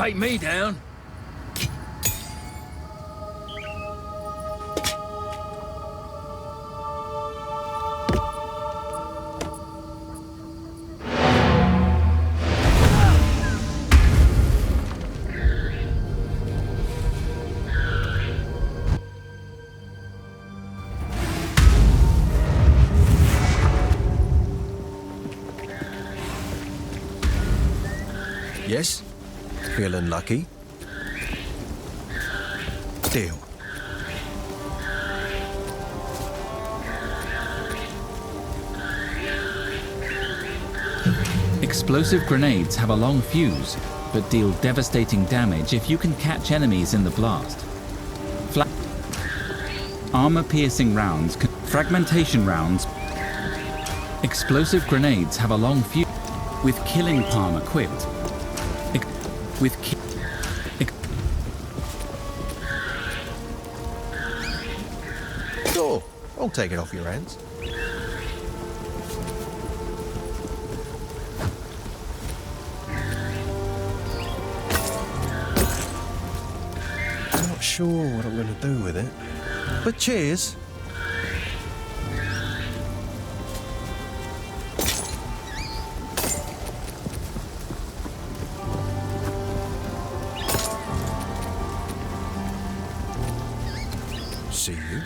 take me down. Yes? Feeling lucky? Deal. Explosive grenades have a long fuse, but deal devastating damage if you can catch enemies in the blast. Armor-piercing rounds, fragmentation rounds. Explosive grenades have a long fuse, with killing palm equipped. Sure, I'll take it off your hands. I'm not sure what I'm going to do with it, but cheers. See you.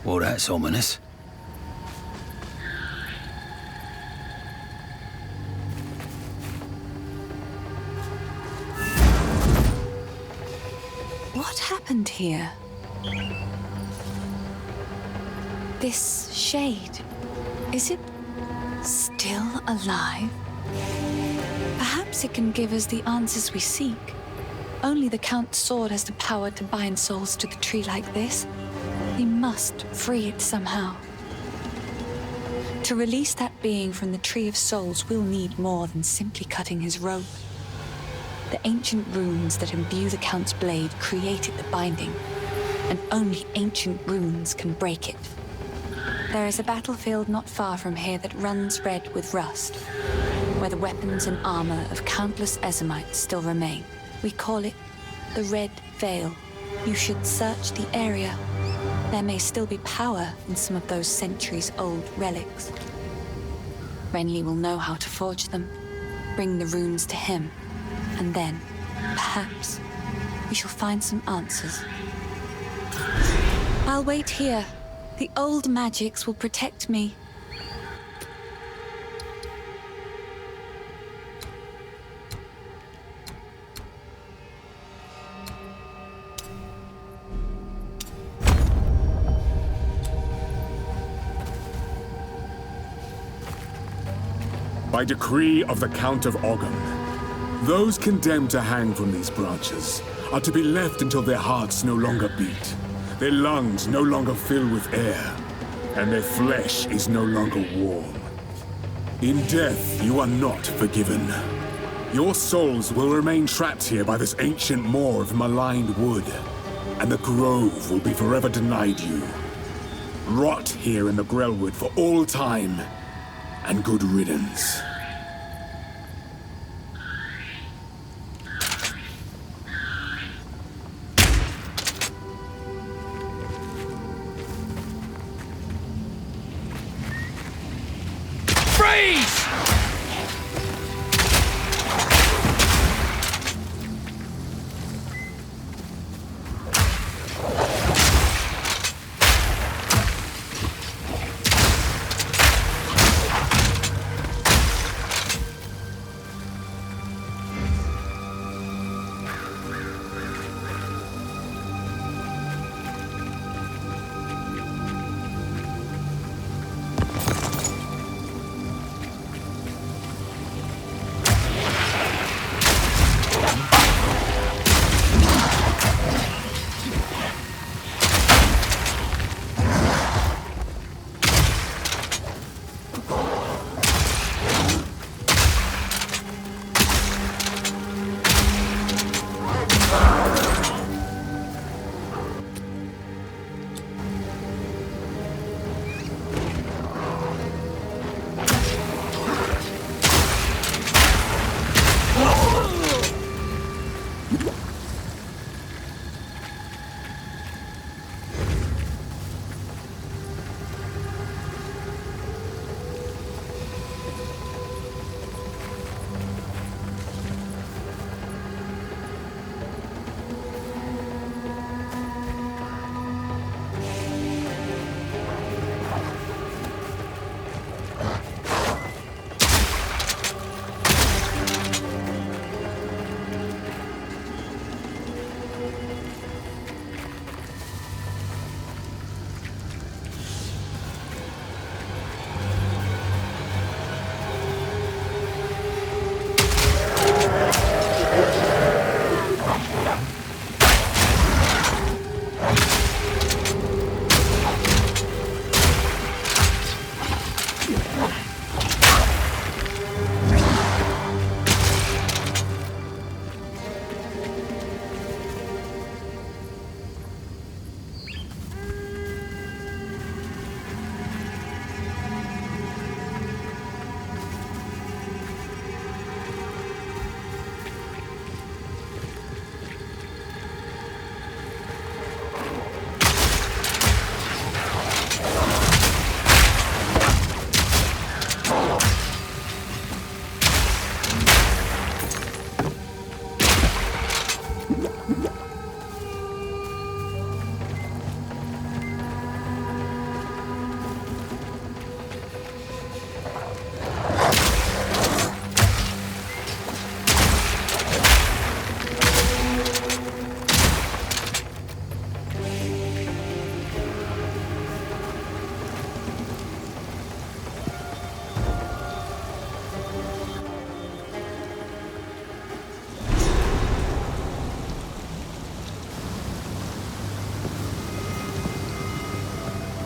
Well, that's ominous. What happened here? This shade, is it still alive? Perhaps it can give us the answers we seek. Only the Count's sword has the power to bind souls to the tree like this. We must free it somehow. To release that being from the Tree of Souls, we'll need more than simply cutting his rope. The ancient runes that imbue the Count's blade created the binding, and only ancient runes can break it. There is a battlefield not far from here that runs red with rust, where the weapons and armor of countless Ezamites still remain. We call it the Red Veil. You should search the area. There may still be power in some of those centuries-old relics. Renly will know how to forge them, bring the runes to him, and then, perhaps, we shall find some answers. I'll wait here. The old magics will protect me. By decree of the Count of Ogham, those condemned to hang from these branches are to be left until their hearts no longer beat, their lungs no longer fill with air, and their flesh is no longer warm. In death, you are not forgiven. Your souls will remain trapped here by this ancient moor of maligned wood, and the grove will be forever denied you. Rot here in the Grellwood for all time, and good riddance.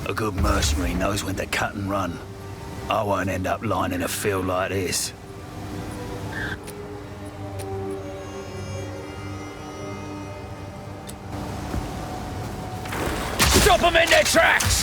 A good mercenary knows when to cut and run. I won't end up lying in a field like this. Stop them in their tracks!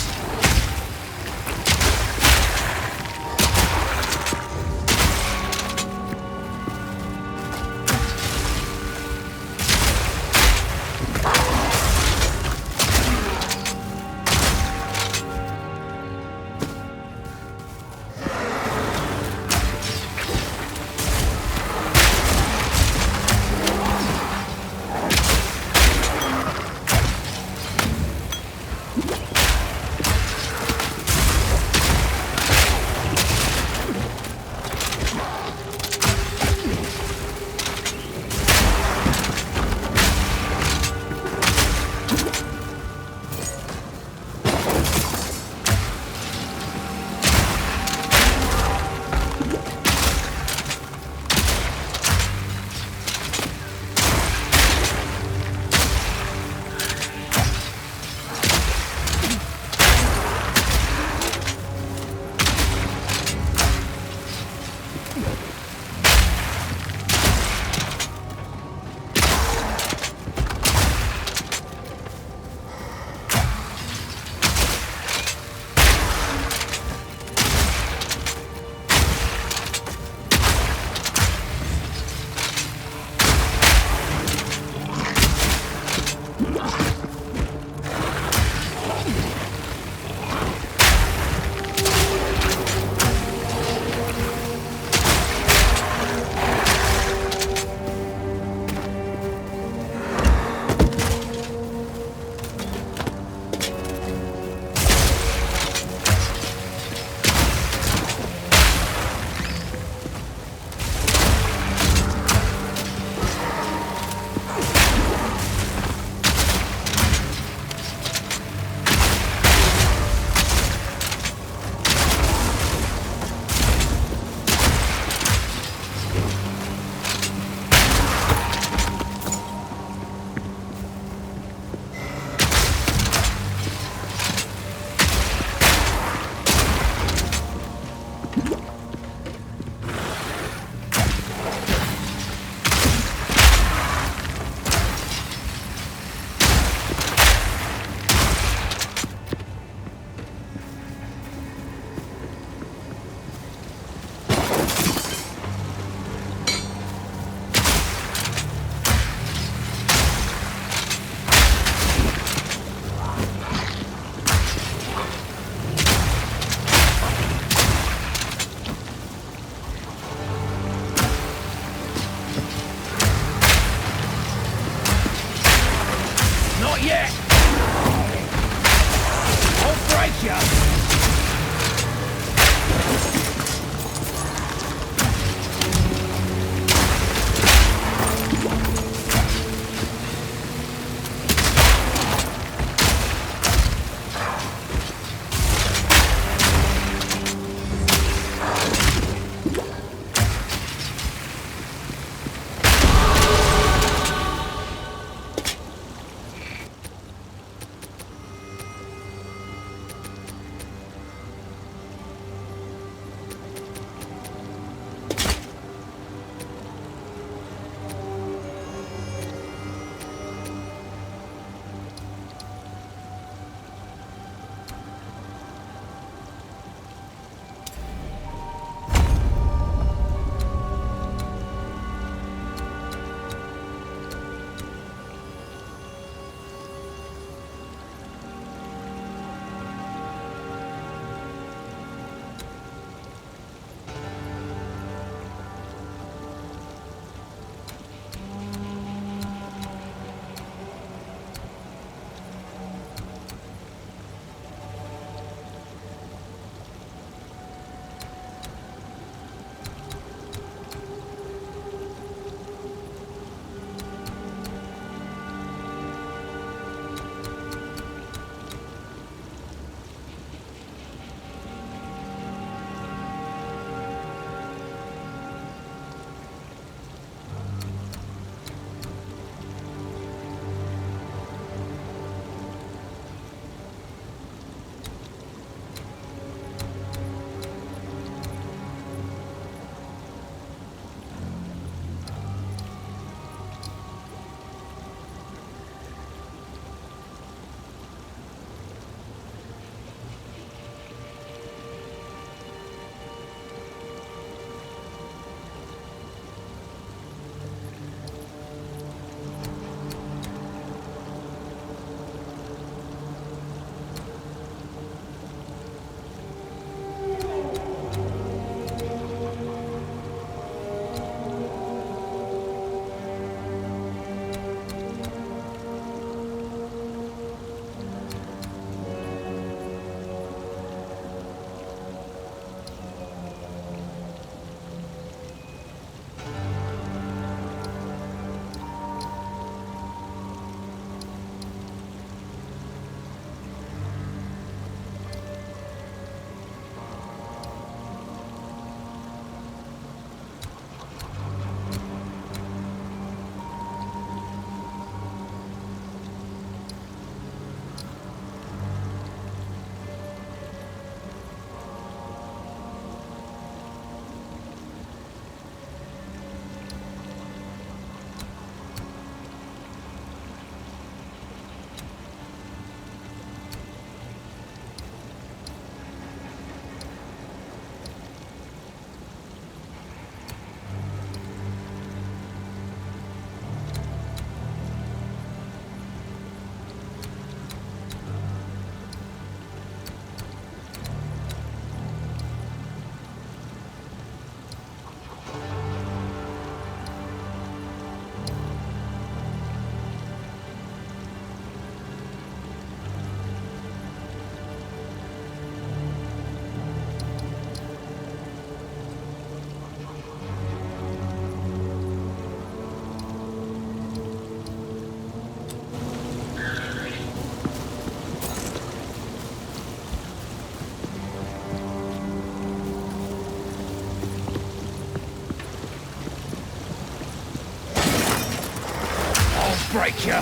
break you!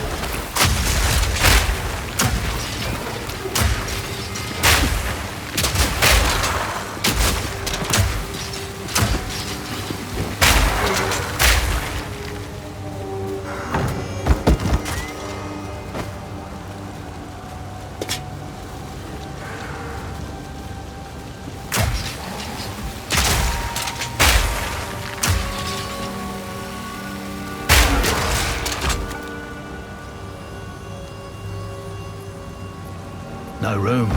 No room.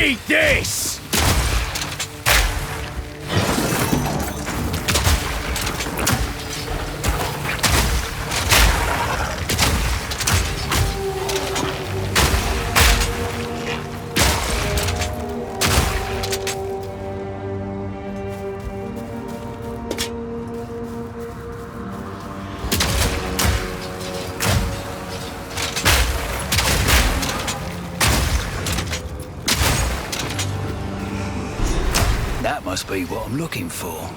Eat this! That must be what I'm looking for.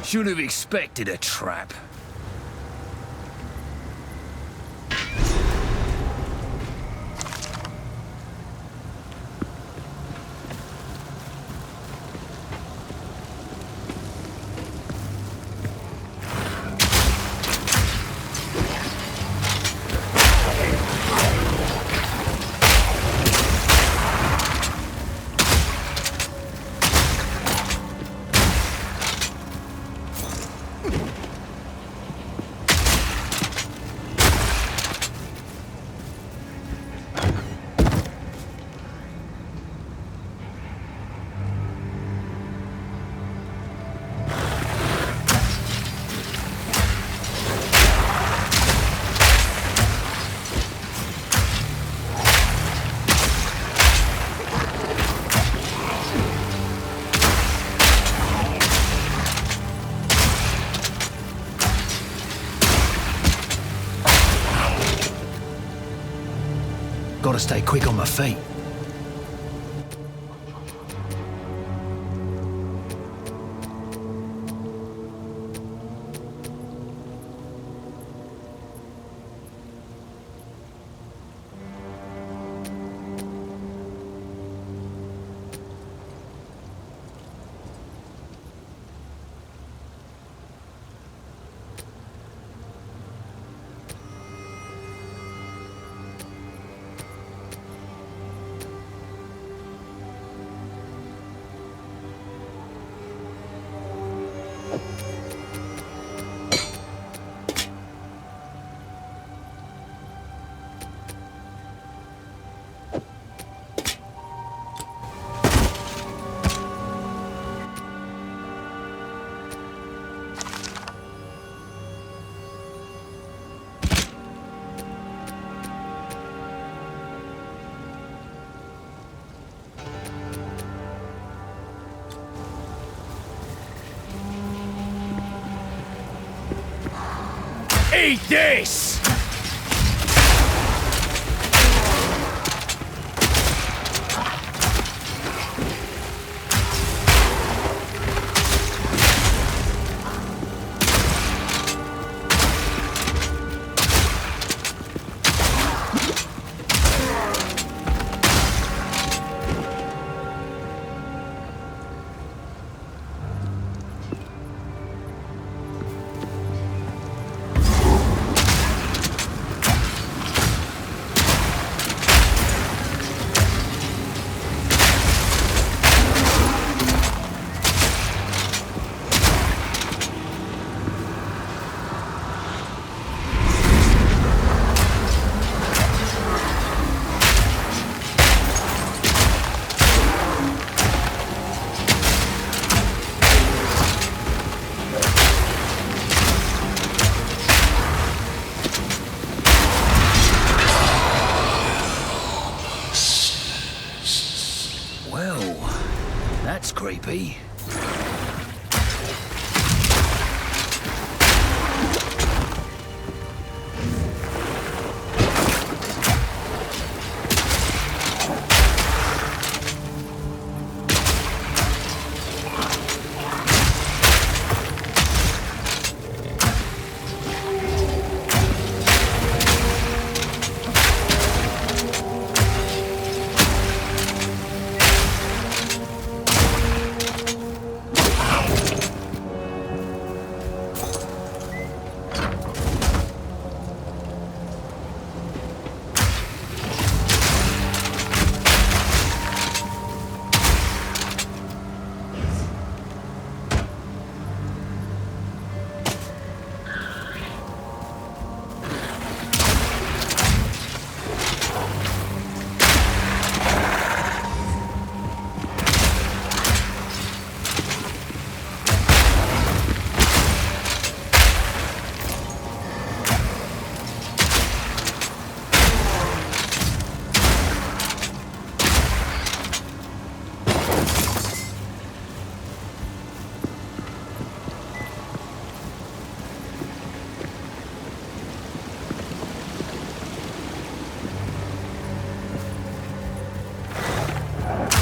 Should have expected a trap. Gotta stay quick on my feet. Eat this! That's creepy.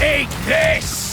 Eat this!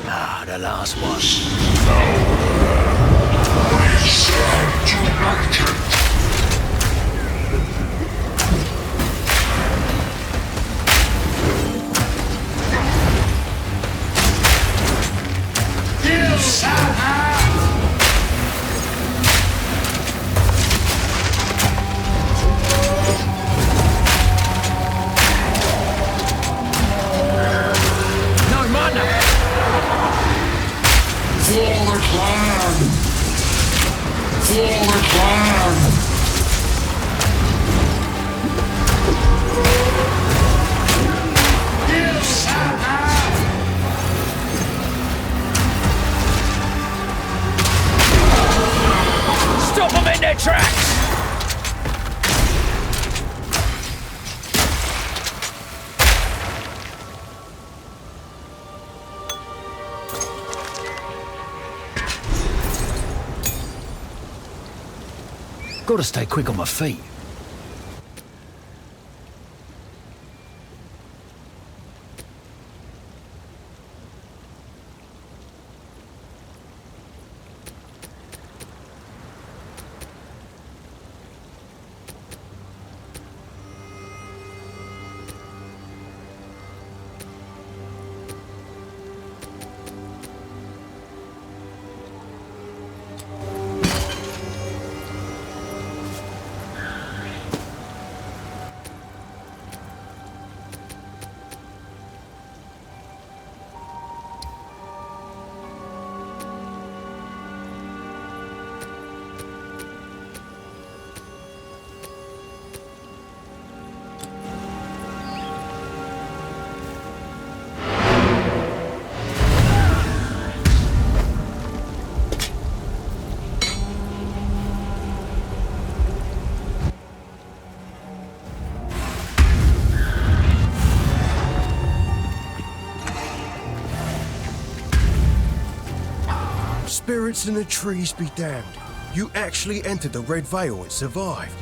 Ah, the last one. Stop them in their tracks! Gotta stay quick on my feet. Spirits in the trees be damned. You actually entered the Red Veil and survived.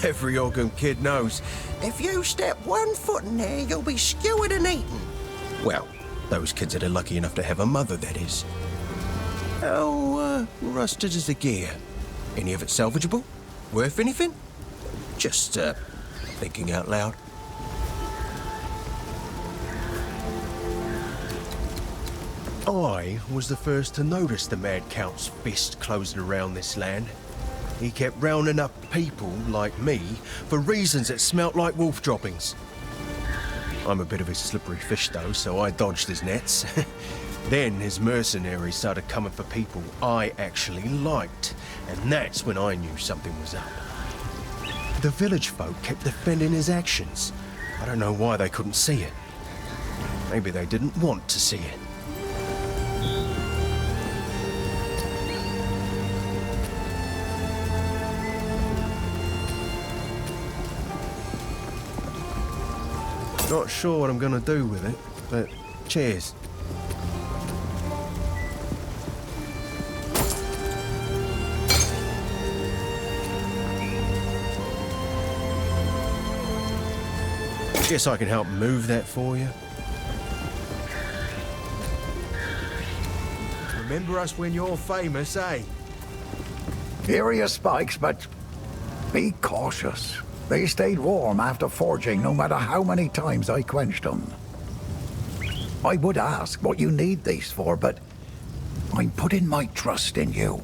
Every Ogum kid knows, if you step 1 foot in there, you'll be skewered and eaten. Well, those kids that are lucky enough to have a mother, that is. How, rusted is the gear? Any of it salvageable? Worth anything? Just, thinking out loud. I was the first to notice the Mad Count's fist closing around this land. He kept rounding up people like me for reasons that smelt like wolf droppings. I'm a bit of a slippery fish though, so I dodged his nets. Then his mercenaries started coming for people I actually liked, and that's when I knew something was up. The village folk kept defending his actions. I don't know why they couldn't see it. Maybe they didn't want to see it. Not sure what I'm gonna do with it, but cheers. Guess I can help move that for you. Remember us when you're famous, eh? Here are your spikes, but be cautious. They stayed warm after forging, no matter how many times I quenched them. I would ask what you need these for, but I'm putting my trust in you.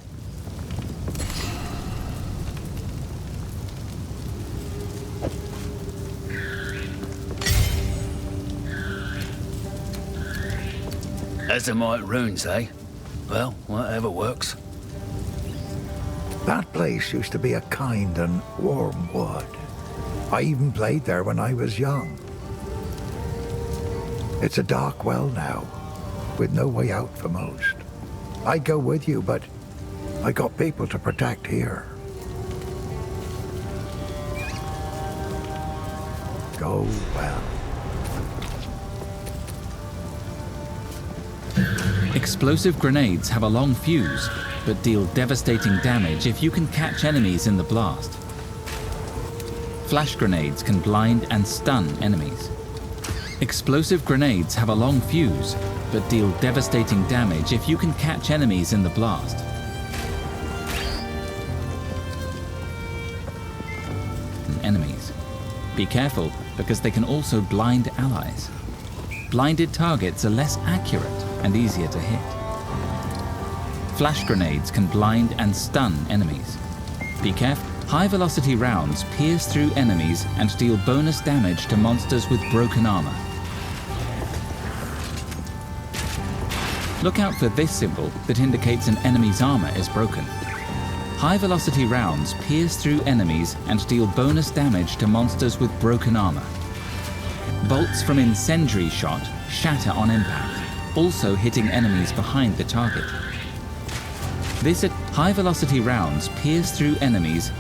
Azamite runes, eh? Well, whatever works. That place used to be a kind and warm wood. I even played there when I was young. It's a dark well now, with no way out for most. I'd go with you, but I got people to protect here. Go well. Explosive grenades have a long fuse, but deal devastating damage if you can catch enemies in the blast. Flash grenades can blind and stun enemies. Explosive grenades have a long fuse, but deal devastating damage if you can catch enemies in the blast. Enemies. Be careful, because they can also blind allies. Blinded targets are less accurate and easier to hit. Flash grenades can blind and stun enemies. Be careful. High-velocity rounds pierce through enemies and deal bonus damage to monsters with broken armor. Look out for this symbol that indicates an enemy's armor is broken. High-velocity rounds pierce through enemies and deal bonus damage to monsters with broken armor. Bolts from incendiary shot shatter on impact, also hitting enemies behind the target. This high-velocity rounds pierce through enemies .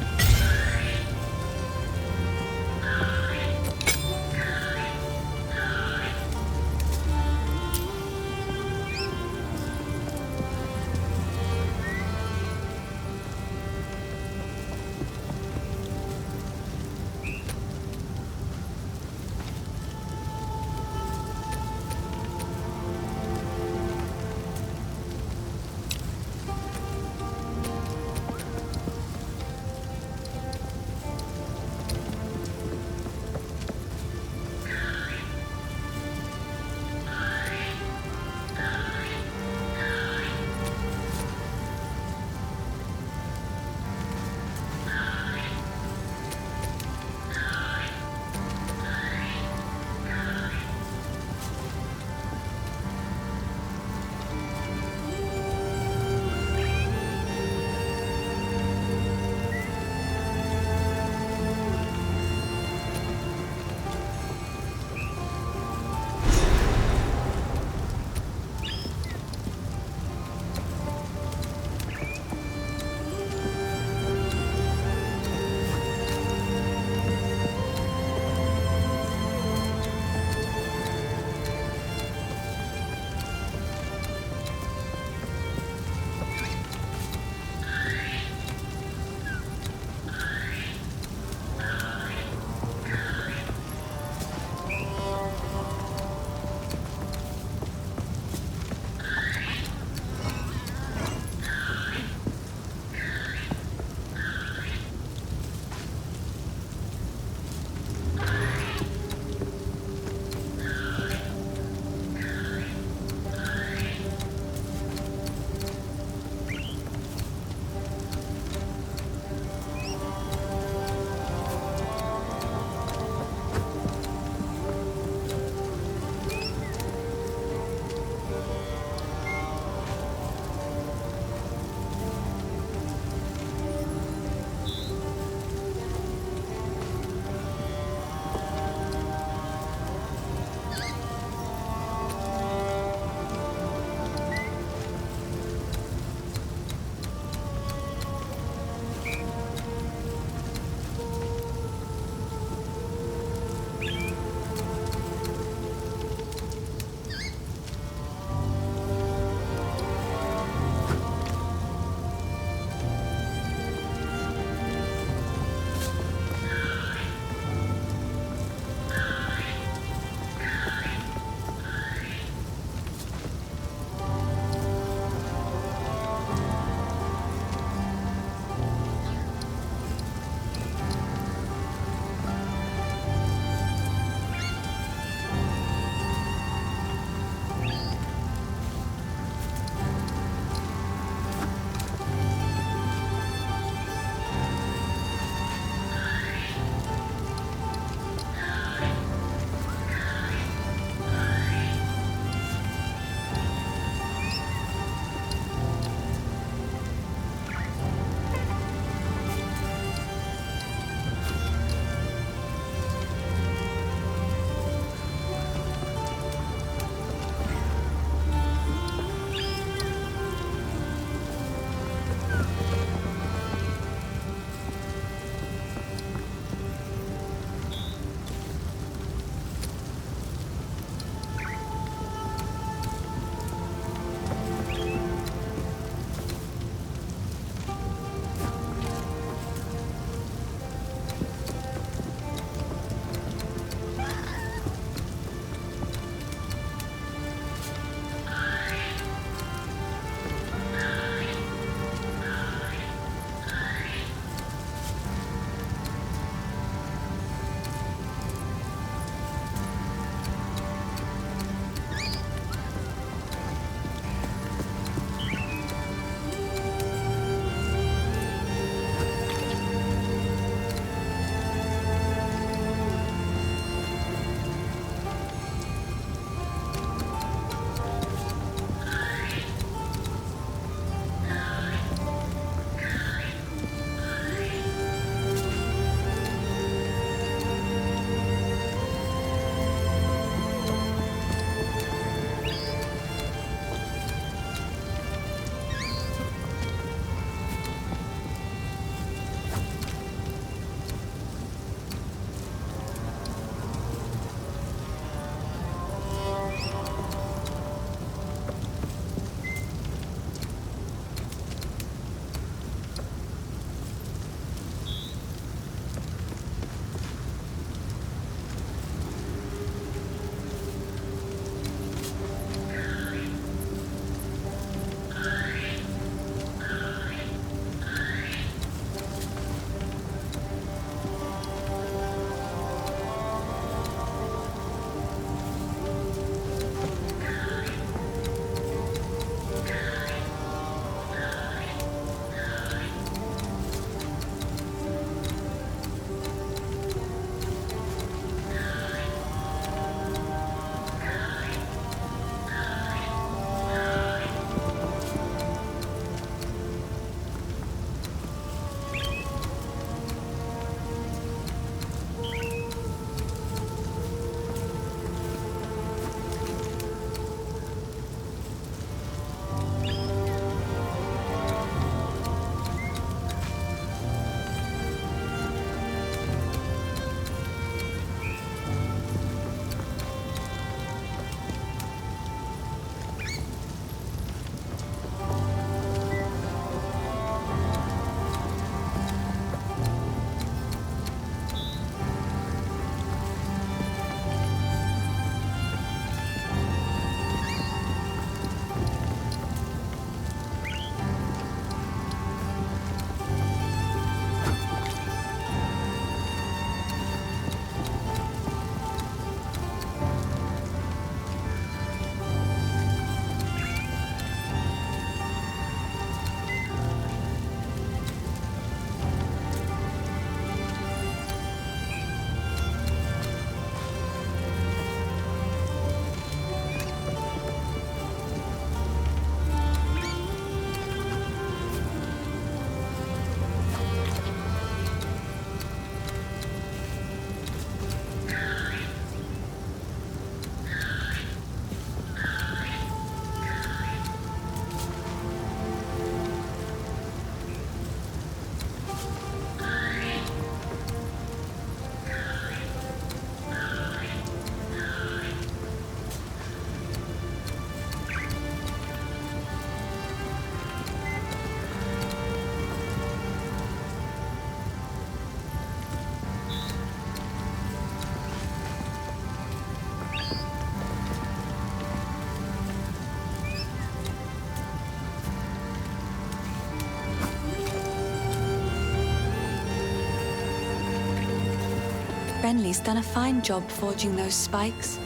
Renly's done a fine job forging those spikes.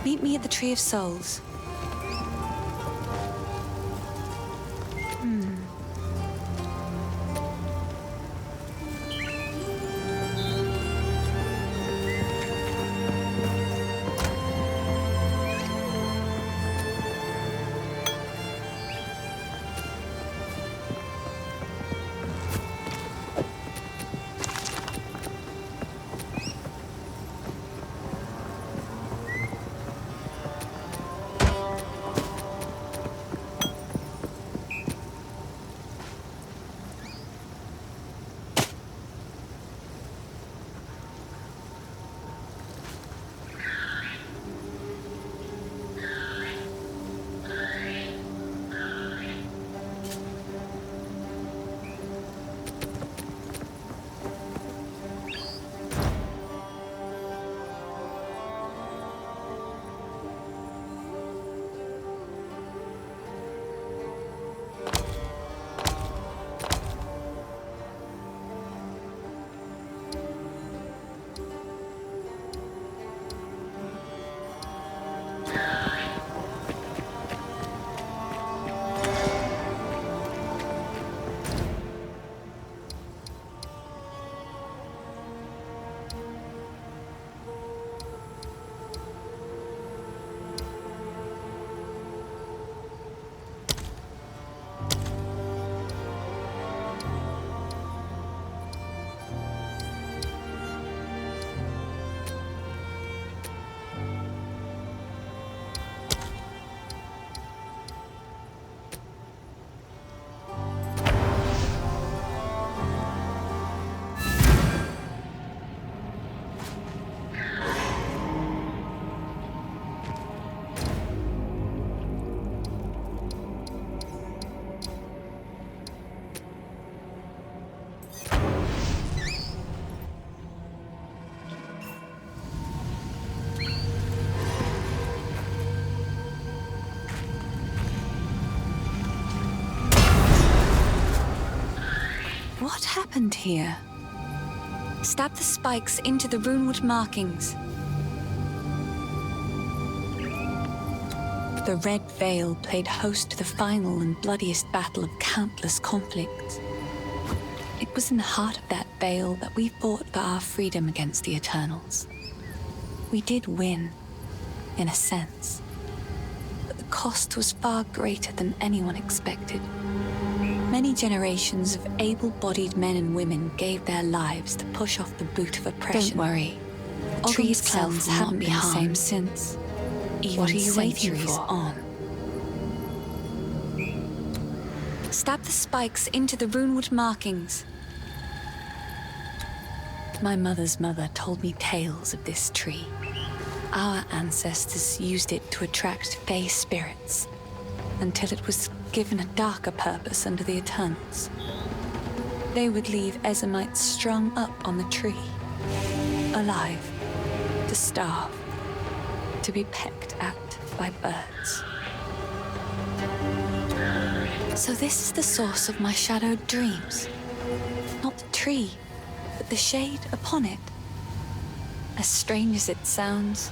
Meet me at the Tree of Souls. What happened here? Stab the spikes into the runewood markings. The Red Veil played host to the final and bloodiest battle of countless conflicts. It was in the heart of that veil that we fought for our freedom against the Eternals. We did win, in a sense. But the cost was far greater than anyone expected. Many generations of able-bodied men and women gave their lives to push off the boot of oppression. Don't worry. The tree itself haven't been the same since. Even what are you waiting for? On. Stab the spikes into the runewood markings. My mother's mother told me tales of this tree. Our ancestors used it to attract fey spirits, until it was given a darker purpose under the Eternals. They would leave Ezamites strung up on the tree, alive, to starve, to be pecked at by birds. So this is the source of my shadowed dreams. Not the tree, but the shade upon it. As strange as it sounds,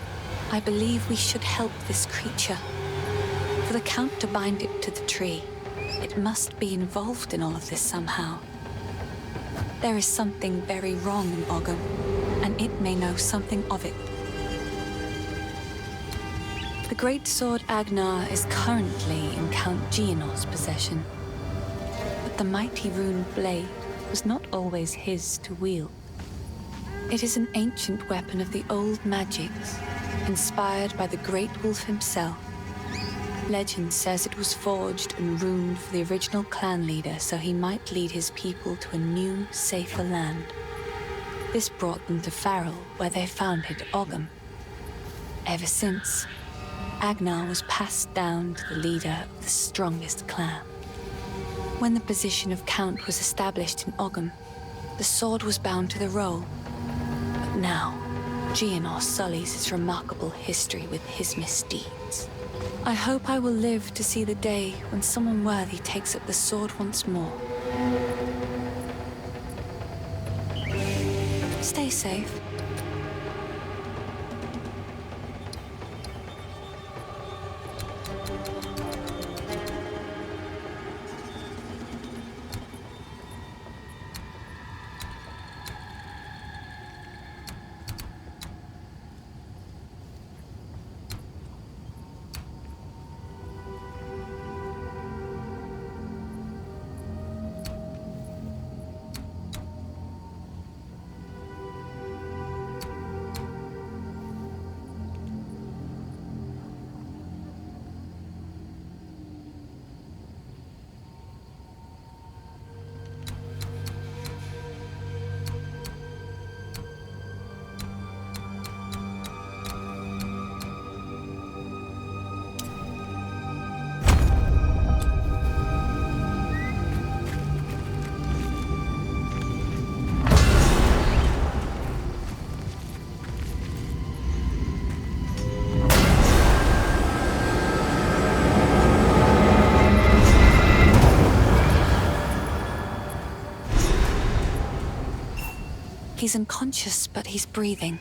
I believe we should help this creature. For the Count to bind it to the tree, it must be involved in all of this somehow. There is something very wrong in Ogham, and it may know something of it. The great sword Agnar is currently in Count Geonor's possession. But the mighty rune blade was not always his to wield. It is an ancient weapon of the old magics, inspired by the great wolf himself. Legend says it was forged and runed for the original clan leader so he might lead his people to a new, safer land. This brought them to Farrell, where they founded Ogham. Ever since, Agnar was passed down to the leader of the strongest clan. When the position of Count was established in Ogham, the sword was bound to the roll. But now, Geonor sullies his remarkable history with his misdeeds. I hope I will live to see the day when someone worthy takes up the sword once more. Stay safe. He's unconscious, but he's breathing.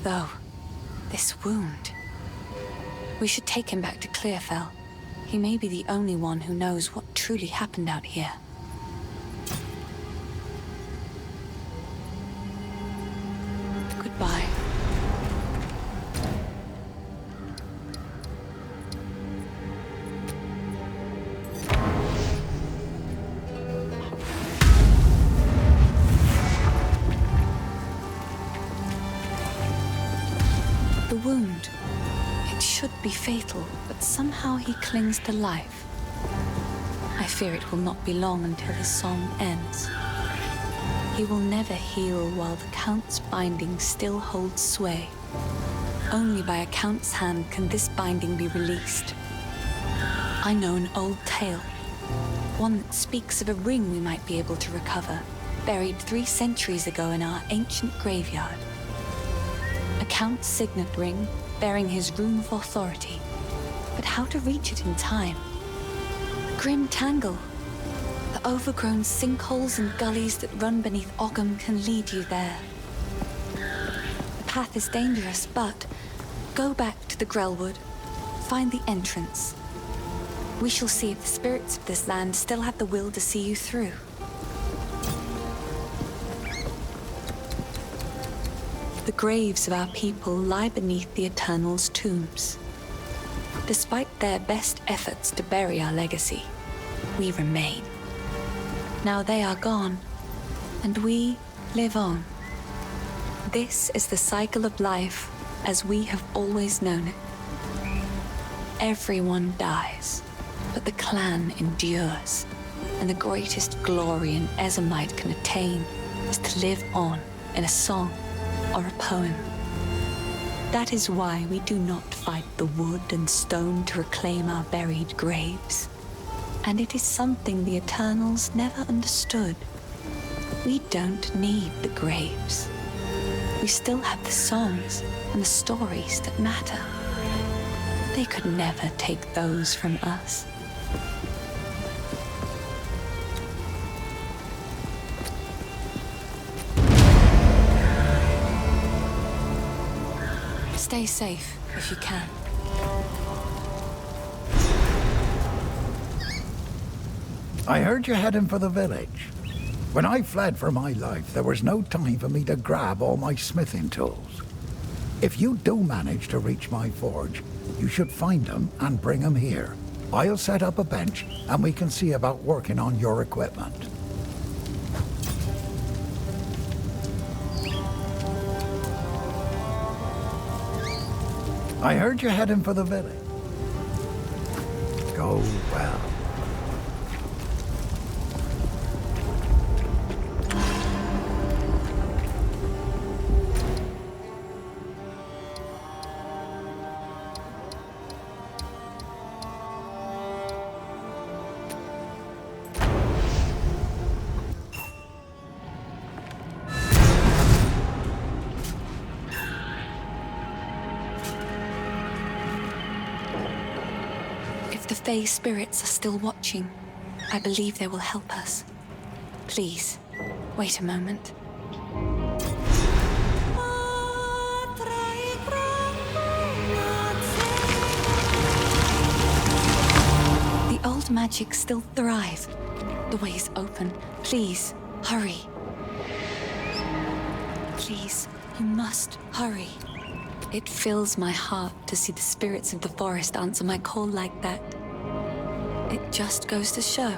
Though, this wound... We should take him back to Clearfell. He may be the only one who knows what truly happened out here. Goodbye. The wound. It should be fatal, but somehow he clings to life. I fear it will not be long until his song ends. He will never heal while the Count's binding still holds sway. Only by a Count's hand can this binding be released. I know an old tale, one that speaks of a ring we might be able to recover, buried 3 centuries ago in our ancient graveyard. A Count's signet ring, bearing his rune of authority. But how to reach it in time? The grim tangle. The overgrown sinkholes and gullies that run beneath Ogham can lead you there. The path is dangerous, but go back to the Grelwood. Find the entrance. We shall see if the spirits of this land still have the will to see you through. The graves of our people lie beneath the Eternal's tombs. Despite their best efforts to bury our legacy, we remain. Now they are gone, and we live on. This is the cycle of life as we have always known it. Everyone dies, but the clan endures, and the greatest glory an Ezomite can attain is to live on in a song or a poem. That is why we do not fight the wood and stone to reclaim our buried graves. And it is something the Eternals never understood. We don't need the graves. We still have the songs and the stories that matter. They could never take those from us. Stay safe, if you can. I heard you heading for the village. When I fled for my life, there was no time for me to grab all my smithing tools. If you do manage to reach my forge, you should find them and bring them here. I'll set up a bench, and we can see about working on your equipment. I heard you heading for the village. Go well. The Fae spirits are still watching. I believe they will help us. Please, wait a moment. old magics still thrive. The way is open. Please, hurry. Please, you must hurry. It fills my heart to see the spirits of the forest answer my call like that. It just goes to show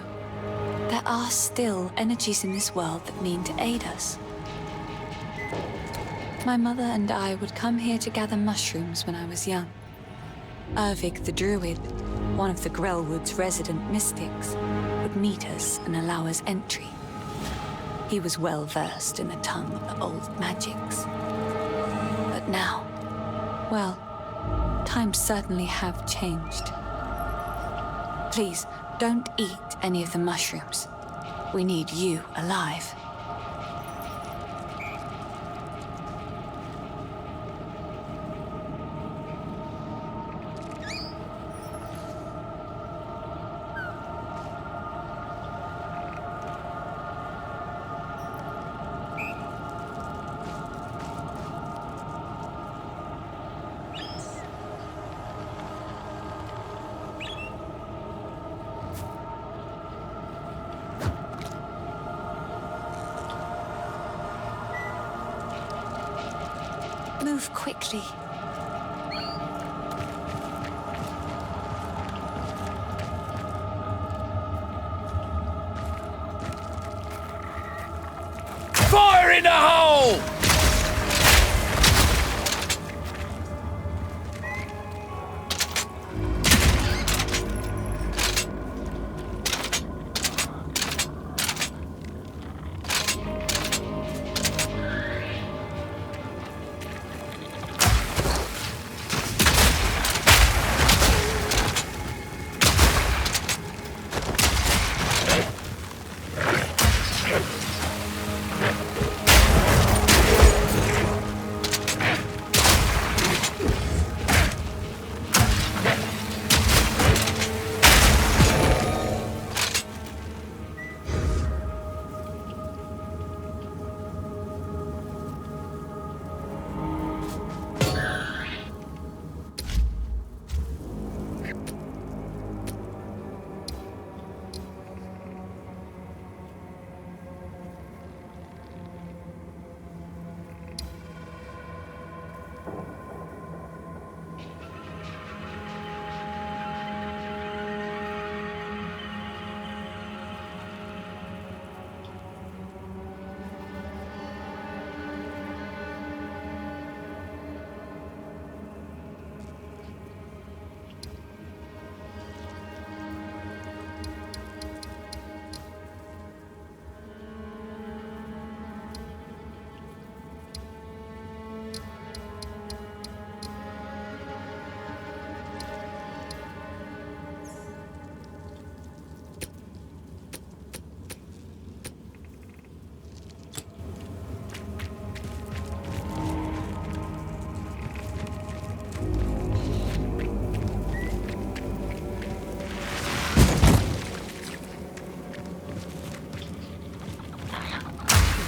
there are still energies in this world that mean to aid us. My mother and I would come here to gather mushrooms when I was young. Ervig the Druid, one of the Grellwood's resident mystics, would meet us and allow us entry. He was well versed in the tongue of the old magics. But now, well, times certainly have changed. Please, don't eat any of the mushrooms. We need you alive. Move quickly. Fire in the hole!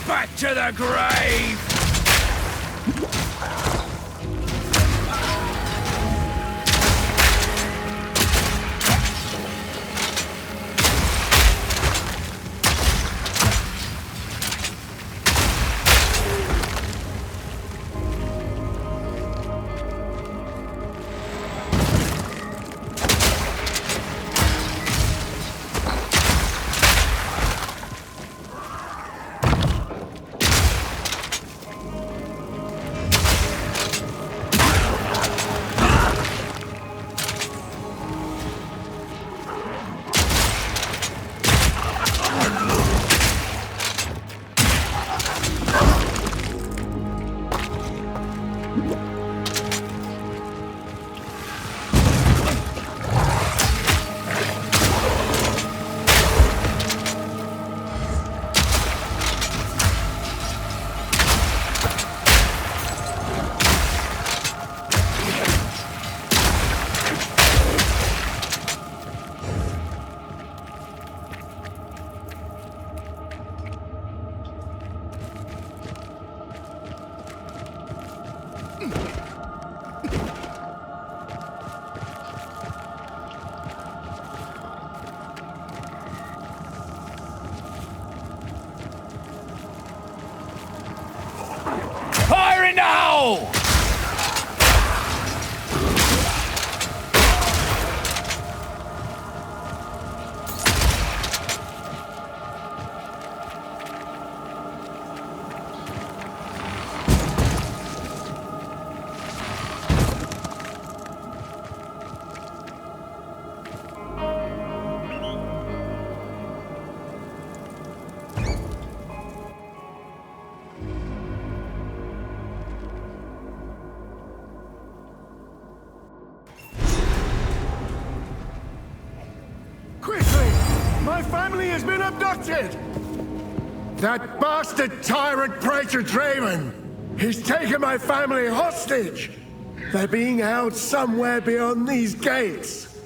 Back to the grave! My family has been abducted! That bastard tyrant Praetor Draven! He's taken my family hostage! They're being held somewhere beyond these gates.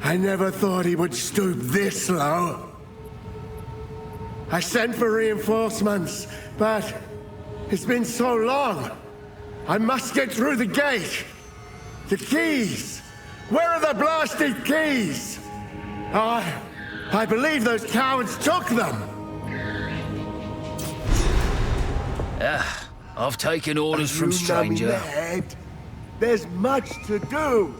I never thought he would stoop this low. I sent for reinforcements, but it's been so long. I must get through the gate. The keys! Where are the blasted keys? I believe those cowards took them. I've taken orders from stranger. There's much to do.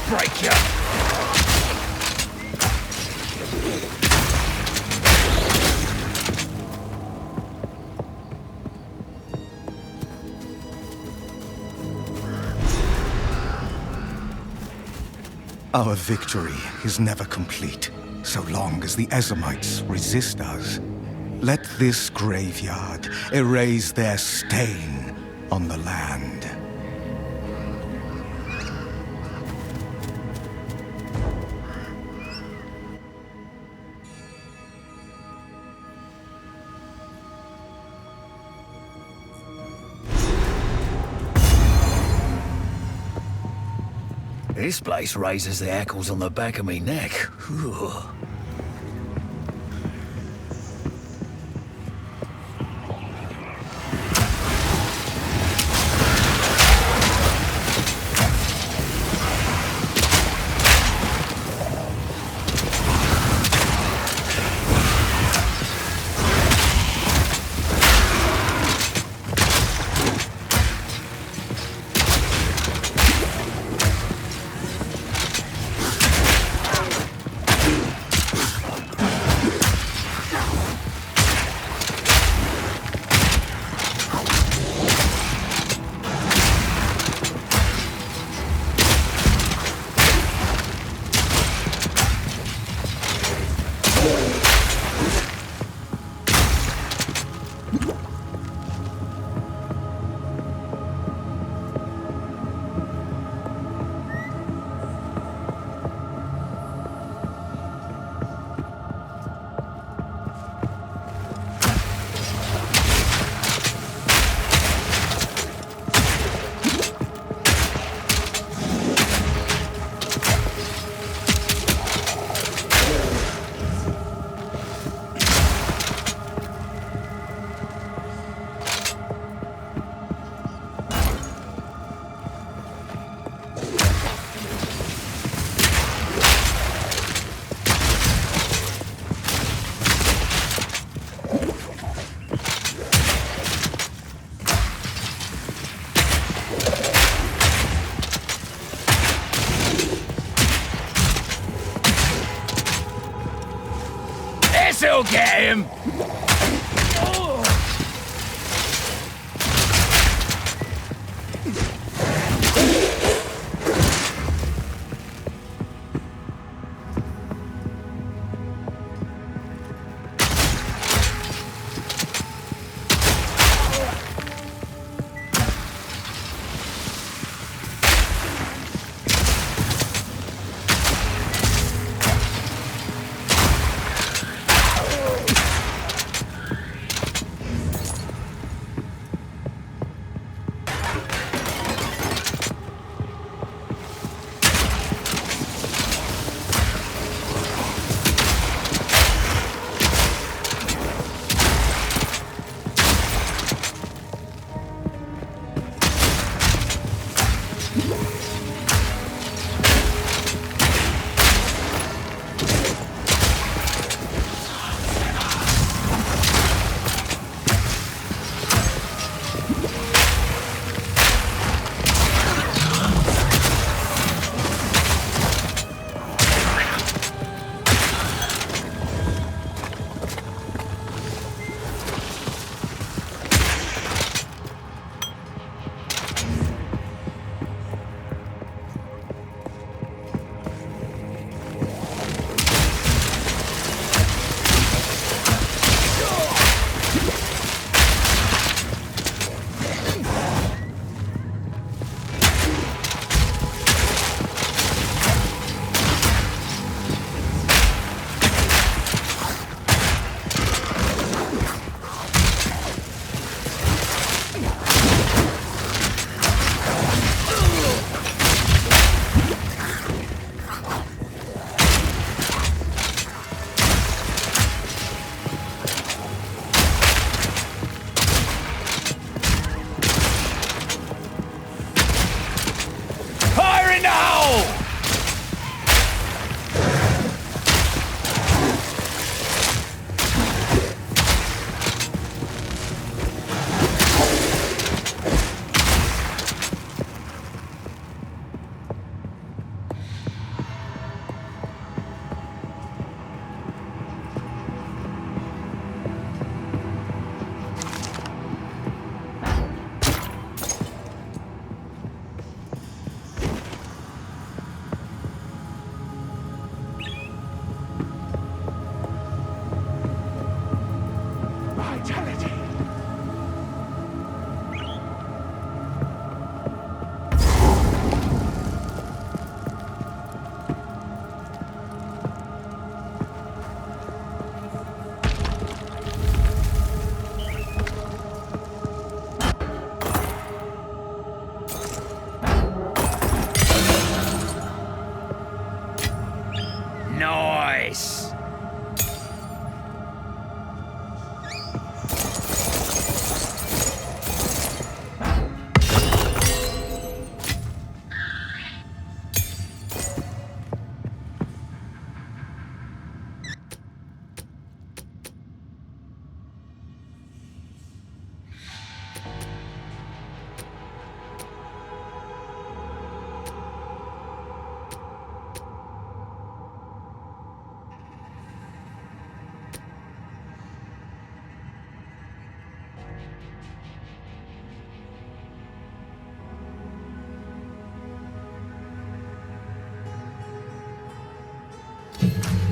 Break you! Our victory is never complete, so long as the Ezamites resist us. Let this graveyard erase their stain on the land. This place raises the hackles on the back of me neck. Whew. This'll get him!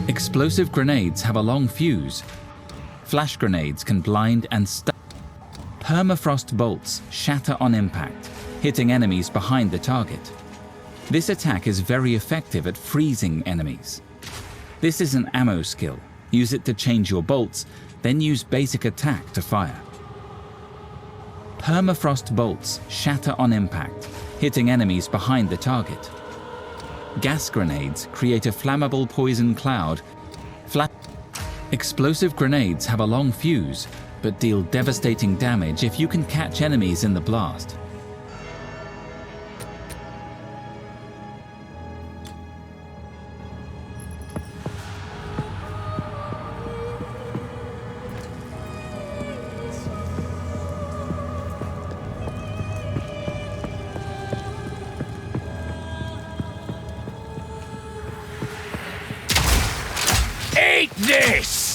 Explosive grenades have a long fuse. Flash grenades can blind and stun. Permafrost bolts shatter on impact, hitting enemies behind the target. This attack is very effective at freezing enemies. This is an ammo skill. Use it to change your bolts, then use basic attack to fire. Permafrost bolts shatter on impact, hitting enemies behind the target. Gas grenades create a flammable poison cloud. Explosive grenades have a long fuse, but deal devastating damage if you can catch enemies in the blast. Eat this!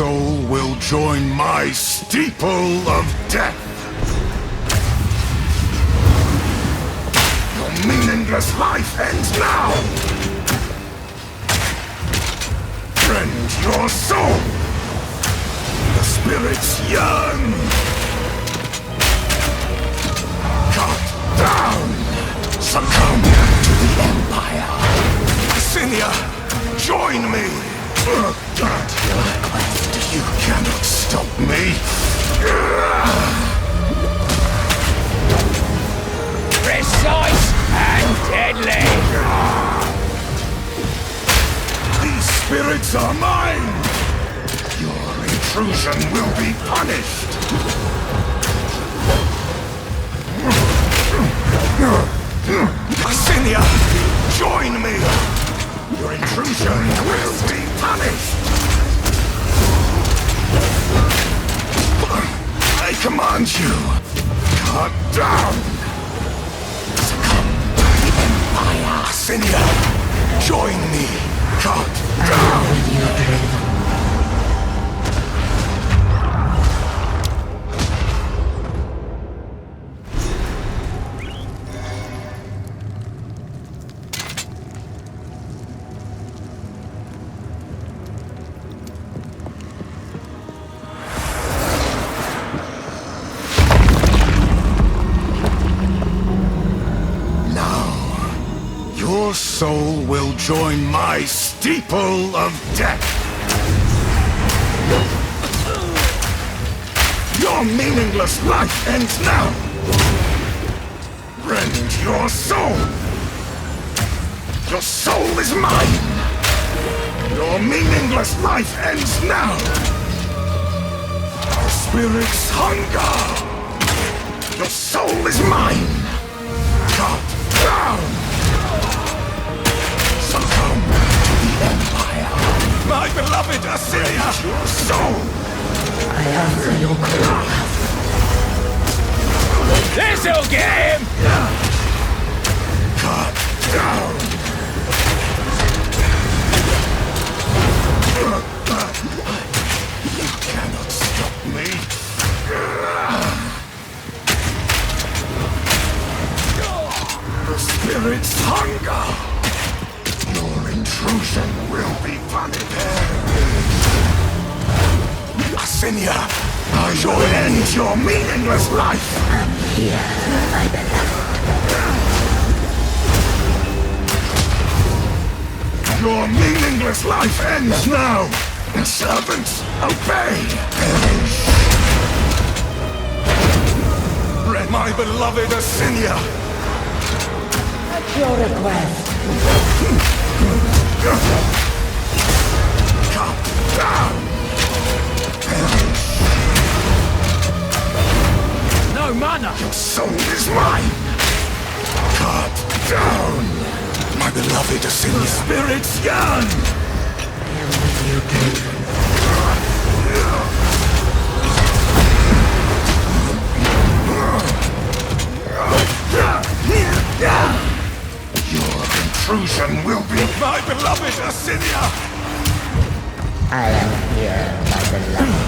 soul will join my steeple of death. Your meaningless life ends now. Rend your soul. The spirits yearn. Cut down. Succumb to the Empire. Cynia, join me. You cannot stop me. Precise and deadly. These spirits are mine. Your intrusion will be punished. Cynia, join me. Your intrusion will be punished. I command you, cut down. Succumb to the Empire. Cynia, join me, cut down. Your soul will join my steeple of death. Your meaningless life ends now! Rend your soul! Your soul is mine! Your meaningless life ends now! Our spirit's hunger! Your soul is mine! Cut down! Succumb to the Empire! My beloved Assyria! Your soul! I answer your call. This'll get him! Cut down! You cannot stop me! The spirit's hunger! Your intrusion will be punished! Assyria, I shall end your meaningless life! Here, my beloved. Your meaningless life ends now! Servants, obey! Perish! My beloved Assyria! At your request. Come down! Perish! No mana! Your soul is mine! Cut down! My beloved Assyria! Spirits yearn! Your intrusion will be my beloved Assyria! I am here, my beloved.